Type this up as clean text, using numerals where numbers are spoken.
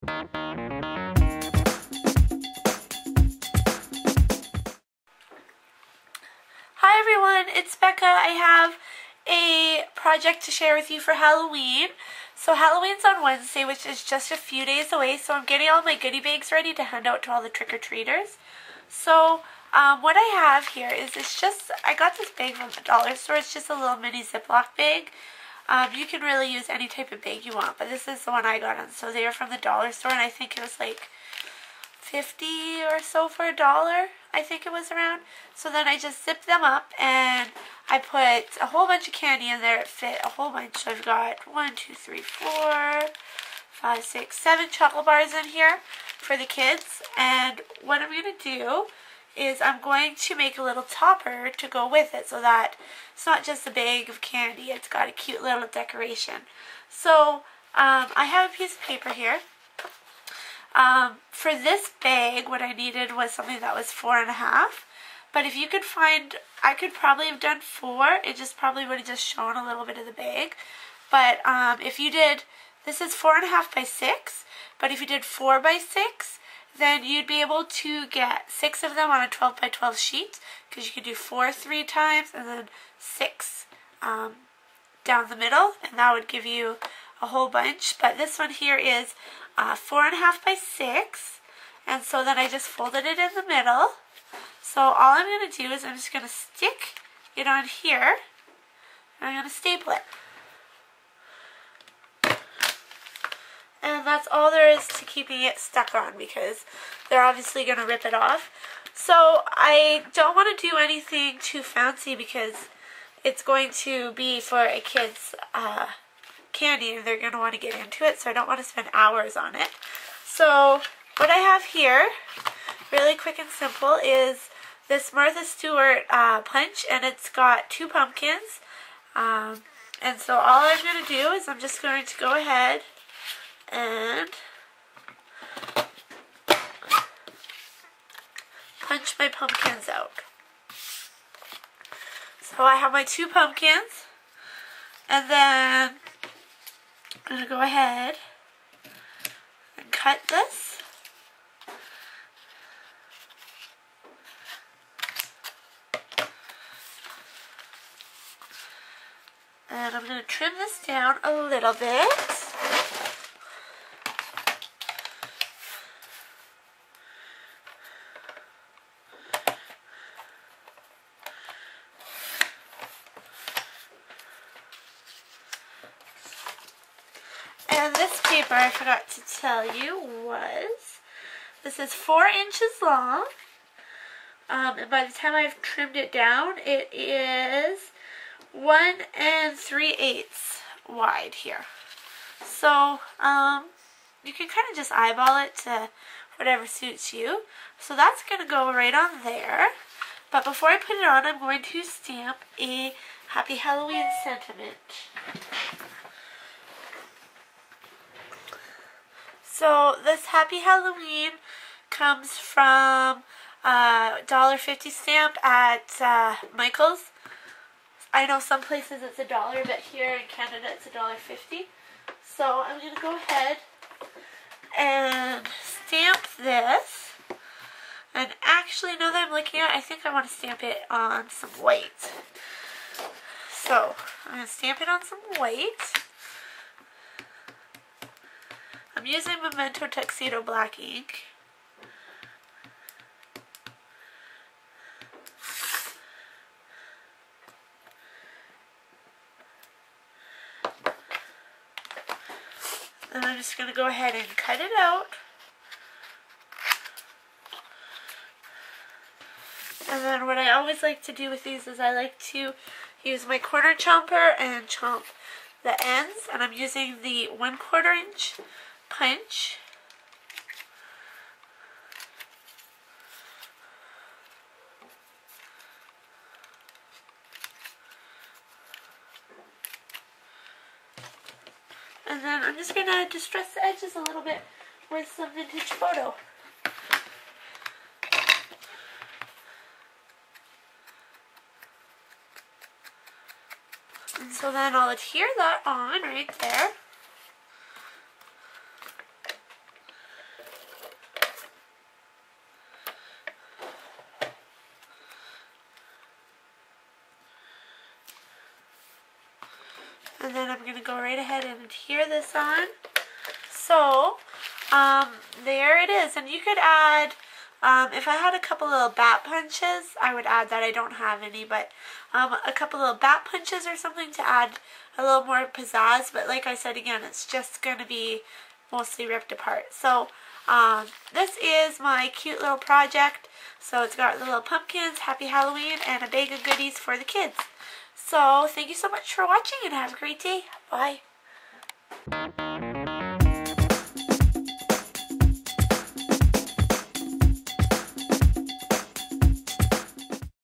Hi everyone, it's Becca. I have a project to share with you for Halloween. So Halloween's on Wednesday, which is just a few days away, so I'm getting all my goodie bags ready to hand out to all the trick-or-treaters. So what I have here is I got this bag from the dollar store. It's just a little mini Ziploc bag. You can really use any type of bag you want, but this is the one I got. And so they were from the dollar store, and I think it was like 50 or so for $1, I think it was around. So then I just zipped them up and I put a whole bunch of candy in there. It fit a whole bunch. So I've got 1, 2, 3, 4, 5, 6, 7 chocolate bars in here for the kids. And what I'm going to do is I'm going to make a little topper to go with it so that it's not just a bag of candy. It's got a cute little decoration. So I have a piece of paper here. For this bag, what I needed was something that was 4.5. But if you could find, I could probably have done 4. It just probably would have just shown a little bit of the bag. But if you did, this is 4.5 by 6. But if you did 4 by 6, then you'd be able to get 6 of them on a 12 by 12 sheet. Because you could do 4 3 times and then 6 down the middle. And that would give you a whole bunch. But this one here is 4.5 by 6, and so then I just folded it in the middle. So all I'm going to do is I'm just going to stick it on here, and I'm going to staple it. And that's all there is to keeping it stuck on, because they're obviously going to rip it off. So I don't want to do anything too fancy because it's going to be for a kid's candy and they're going to want to get into it, so I don't want to spend hours on it. So what I have here, really quick and simple, is this Martha Stewart punch, and it's got 2 pumpkins. And so all I'm going to do is I'm just going to go ahead and punch my pumpkins out. So I have my 2 pumpkins, and then I'm going to go ahead and cut this. And I'm going to trim this down a little bit. And this paper, I forgot to tell you, this is 4 inches long. And by the time I've trimmed it down, it is 1 3/8 wide here. So you can kind of just eyeball it to whatever suits you. So that's going to go right on there. But before I put it on, I'm going to stamp a Happy Halloween sentiment. So this Happy Halloween comes from a $1.50 stamp at Michael's. I know some places it's $1, but here in Canada it's $1.50. So I'm going to go ahead and stamp this. And actually, now that I'm looking at it, I think I want to stamp it on some white. So I'm going to stamp it on some white. I'm using Memento Tuxedo Black ink. And I'm just going to go ahead and cut it out. And then what I always like to do with these is I like to use my corner chomper and chomp the ends. And I'm using the 1/4 inch punch. And then I'm just going to distress the edges a little bit with some vintage photo. And so then I'll adhere that on right there. And then I'm going to go right ahead and adhere this on. So, there it is. And you could add, if I had a couple little bat punches, I would add that. I don't have any, but a couple little bat punches or something to add a little more pizzazz. But like I said again, it's just going to be mostly ripped apart. So, this is my cute little project. So it's got the little pumpkins, Happy Halloween, and a bag of goodies for the kids. So, thank you so much for watching and have a great day. Bye.